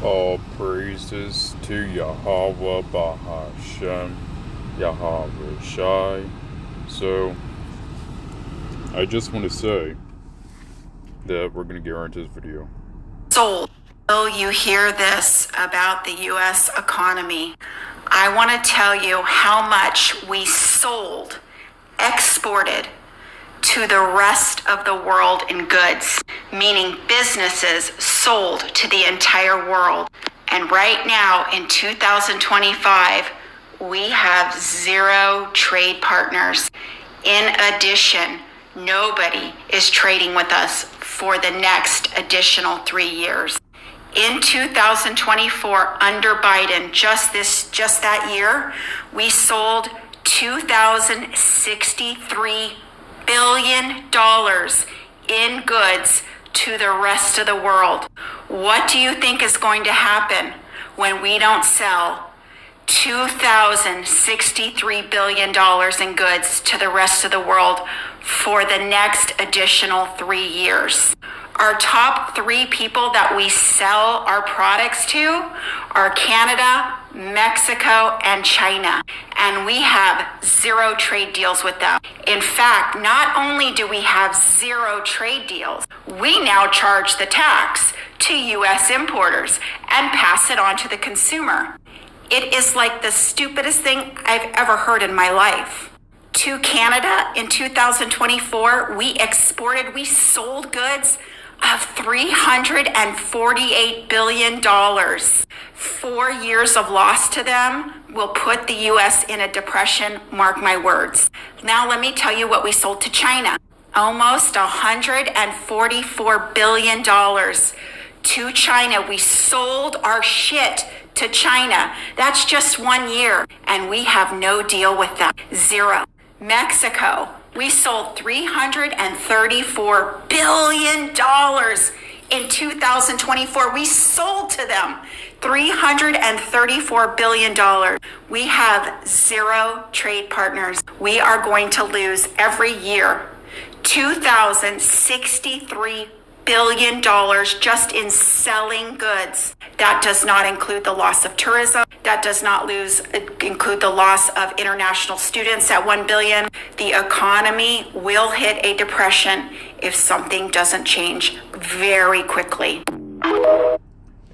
All praises to Yahweh Bahashem, Yahweh Shai. So, I just want to say that we're going to get right into this video. Sold. Will you hear this about the U.S. economy? I want to tell you how much we sold, exported to the rest of the world in goods, meaning businesses sold to the entire world. And right now in 2025, we have 0 trade partners. In addition, nobody is trading with us for the next additional 3 years. In 2024, under Biden, just that year, we sold $2,063 billion in goods to the rest of the world. What do you think is going to happen when we don't sell $2,063 billion in goods to the rest of the world for the next additional 3 years? Our top 3 people that we sell our products to are Canada, Mexico, and China. And we have 0 trade deals with them. In fact, not only do we have 0 trade deals, we now charge the tax to U.S. importers and pass it on to the consumer. It is like the stupidest thing I've ever heard in my life. To Canada in 2024, we sold goods of $348 billion. 4 years of loss to them will put the U.S. in a depression, mark my words. Now let me tell you what we sold to China. Almost $144 billion to China. We sold our shit to China. That's just 1 year. And we have no deal with them. 0. Mexico. We sold $334 billion in 2024. We sold to them $334 billion. We have 0 trade partners. We are going to lose every year $2,063 billion just in selling goods. That does not include the loss of tourism. That does not include the loss of international students at 1 billion. The economy will hit a depression if something doesn't change very quickly.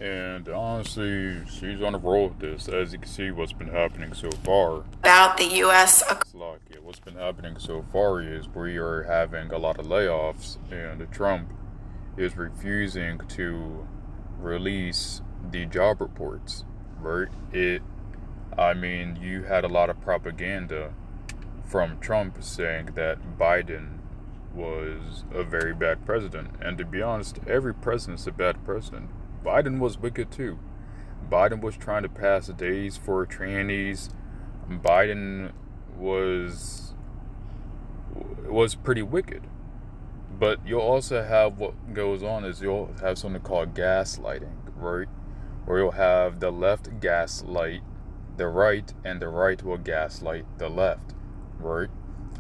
And honestly, she's on a roll with this. As you can see, what's been happening so far. About the U.S. What's been happening so far is we are having a lot of layoffs, and Trump is refusing to release the job reports, right? You had a lot of propaganda from Trump saying that Biden was a very bad president. And to be honest, every president's a bad president. Biden was wicked too. Biden was trying to pass days for trainees. Biden was pretty wicked. But you'll also have what goes on is you'll have something called gaslighting, right? Where you'll have the left gaslight the right, and the right will gaslight the left, right?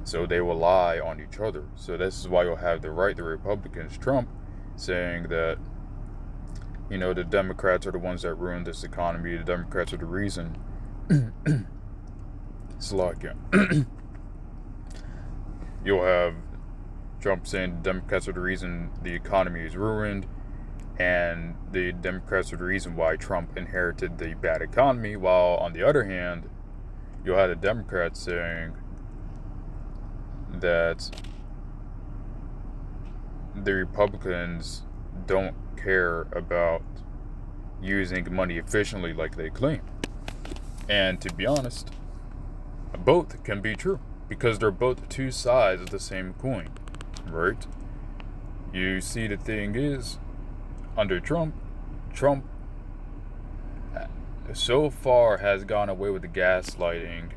So they will lie on each other. So this is why you'll have the right, the Republicans, Trump, saying that, the Democrats are the ones that ruined this economy. The Democrats are the reason. You'll have Trump saying the Democrats are the reason the economy is ruined, and the Democrats are the reason why Trump inherited the bad economy, while on the other hand, you'll have the Democrats saying that the Republicans don't care about using money efficiently like they claim. And to be honest, both can be true, because they're both 2 sides of the same coin. Right? You see, the thing is, under Trump so far has gone away with the gaslighting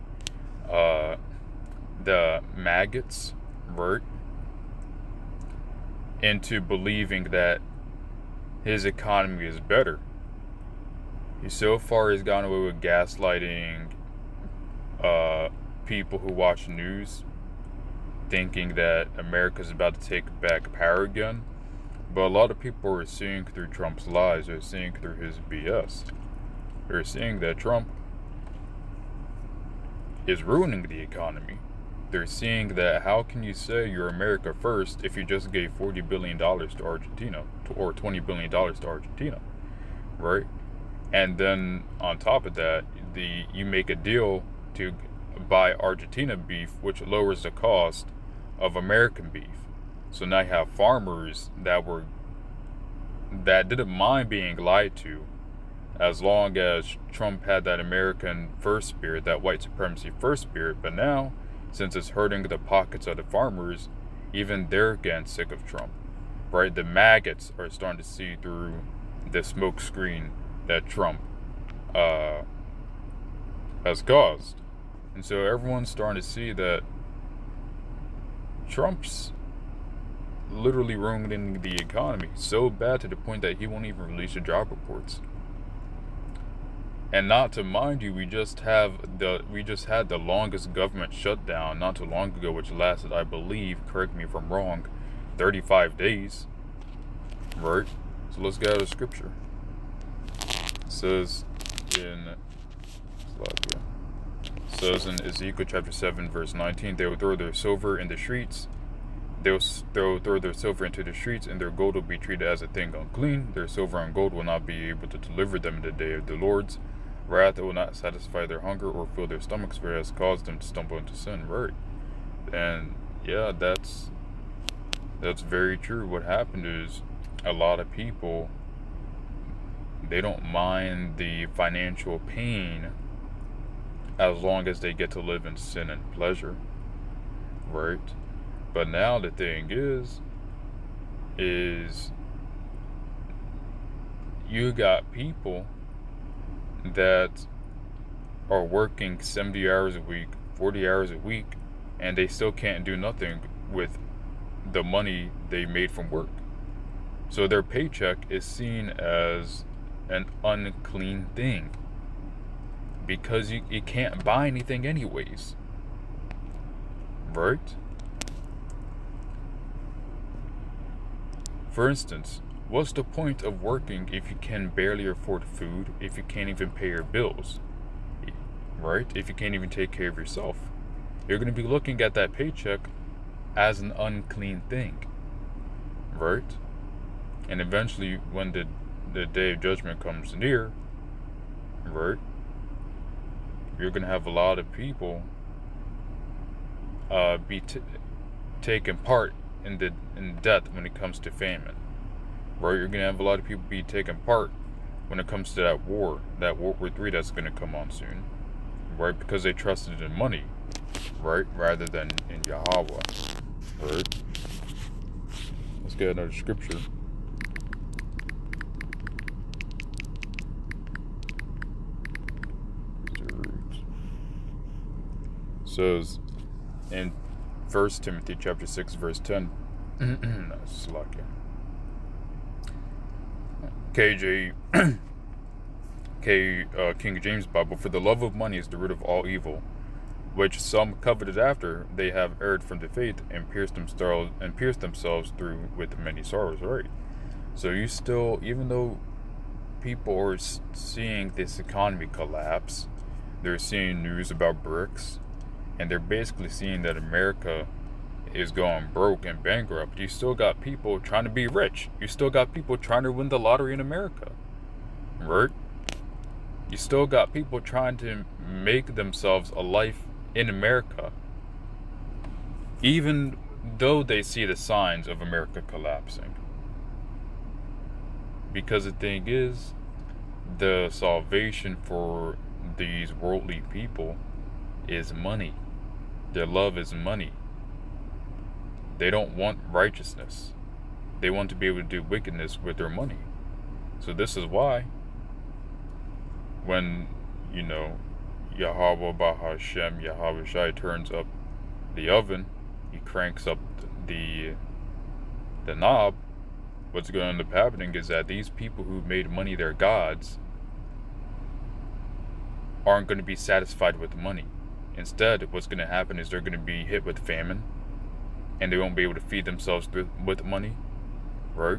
the maggots, right, into believing that his economy is better. He so far has gone away with gaslighting people who watch news, thinking that America's about to take back power again. But a lot of people are seeing through Trump's lies. They're seeing through his BS. They're seeing that Trump is ruining the economy. They're seeing that how can you say you're America first if you just gave $40 billion to Argentina or $20 billion to Argentina, right? And then on top of that, you make a deal to buy Argentina beef, which lowers the cost of American beef. So now you have farmers that didn't mind being lied to, as long as Trump had that American first spirit, that white supremacy first spirit. But now, since it's hurting the pockets of the farmers, even they're getting sick of Trump, right? The maggots are starting to see through the smoke screen that Trump has caused. And so everyone's starting to see that Trump's literally ruining the economy so bad to the point that he won't even release the job reports. And not to mind you, we just had the longest government shutdown not too long ago, which lasted, I believe, correct me if I'm wrong, 35 days. Right? So let's get out of scripture. It says in Ezekiel chapter 7 verse 19, they will throw their silver in the streets. They'll throw their silver into the streets, and their gold will be treated as a thing unclean. Their silver and gold will not be able to deliver them in the day of the Lord's wrath. It will not satisfy their hunger or fill their stomachs, for it has caused them to stumble into sin. Right? And yeah, that's very true. What happened is a lot of people, they don't mind the financial pain as long as they get to live in sin and pleasure. Right? But now the thing is you got people that are working 70 hours a week, 40 hours a week, and they still can't do nothing with the money they made from work. So their paycheck is seen as an unclean thing because you can't buy anything anyways. Right? For instance, what's the point of working if you can barely afford food, if you can't even pay your bills, right? If you can't even take care of yourself? You're going to be looking at that paycheck as an unclean thing, right? And eventually, when the day of judgment comes near, right, you're going to have a lot of people taking part in death when it comes to famine, right? You're gonna have a lot of people be taking part when it comes to that World War III that's gonna come on soon, right? Because they trusted in money, right, rather than in Yahweh, right? Let's get another scripture. It says in 1 Timothy chapter 6 verse 10. Slovakia. King James Bible. For the love of money is the root of all evil, which some coveted after they have erred from the faith and pierced themselves through with many sorrows. Right. So you still, even though people are seeing this economy collapse, they're seeing news about BRICS, and they're basically seeing that America is going broke and bankrupt. You still got people trying to be rich. You still got people trying to win the lottery in America, right? You still got people trying to make themselves a life in America, even though they see the signs of America collapsing. Because the thing is, the salvation for these worldly people is money. Their love is money. They don't want righteousness. They want to be able to do wickedness with their money. So this is why when, Yahweh Bahashem, Yahweh Shai turns up the oven, he cranks up the knob, what's going to end up happening is that these people who made money their gods aren't going to be satisfied with money. Instead, what's going to happen is they're going to be hit with famine, and they won't be able to feed themselves with money, right?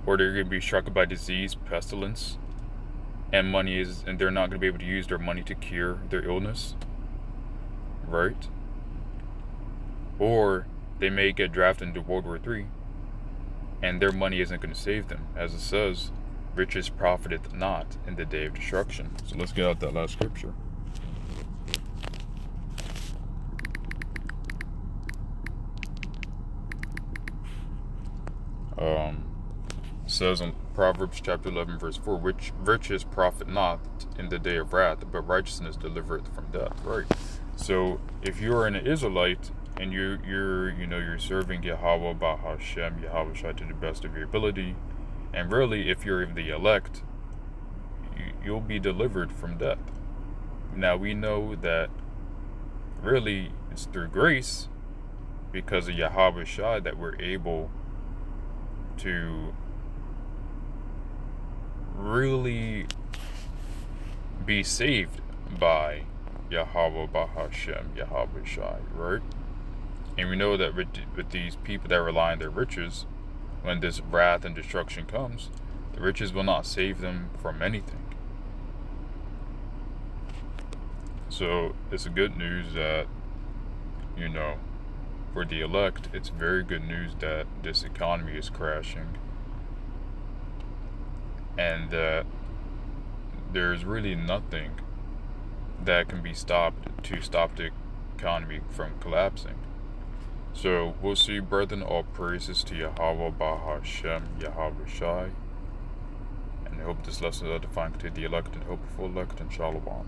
or they're going to be struck by disease, pestilence, and they're not going to be able to use their money to cure their illness, right? Or they may get drafted into World War III, and their money isn't going to save them. As it says, riches profiteth not in the day of destruction. So let's get out that last scripture. It says in Proverbs chapter 11 verse 4, which riches profit not in the day of wrath, but righteousness delivereth from death. Right. So if you're an Israelite and you're serving Yahweh Bahashem, Yahweh Shai, to the best of your ability, and really if you're the elect, you'll be delivered from death. Now we know that really it's through grace, because of Yahweh Shai, that we're able to really be saved by Yahweh Bahashem, Yahweh Shai, right? And we know that with these people that rely on their riches, when this wrath and destruction comes, the riches will not save them from anything. So it's a good news that, for the elect, it's very good news that this economy is crashing, and that there's really nothing that can be stopped to stop the economy from collapsing. So we'll see, brethren. All praises to Yahweh Bahashem, Yahweh Shai, and I hope this lesson is edifying to the elect and hopeful elect, and Shalom.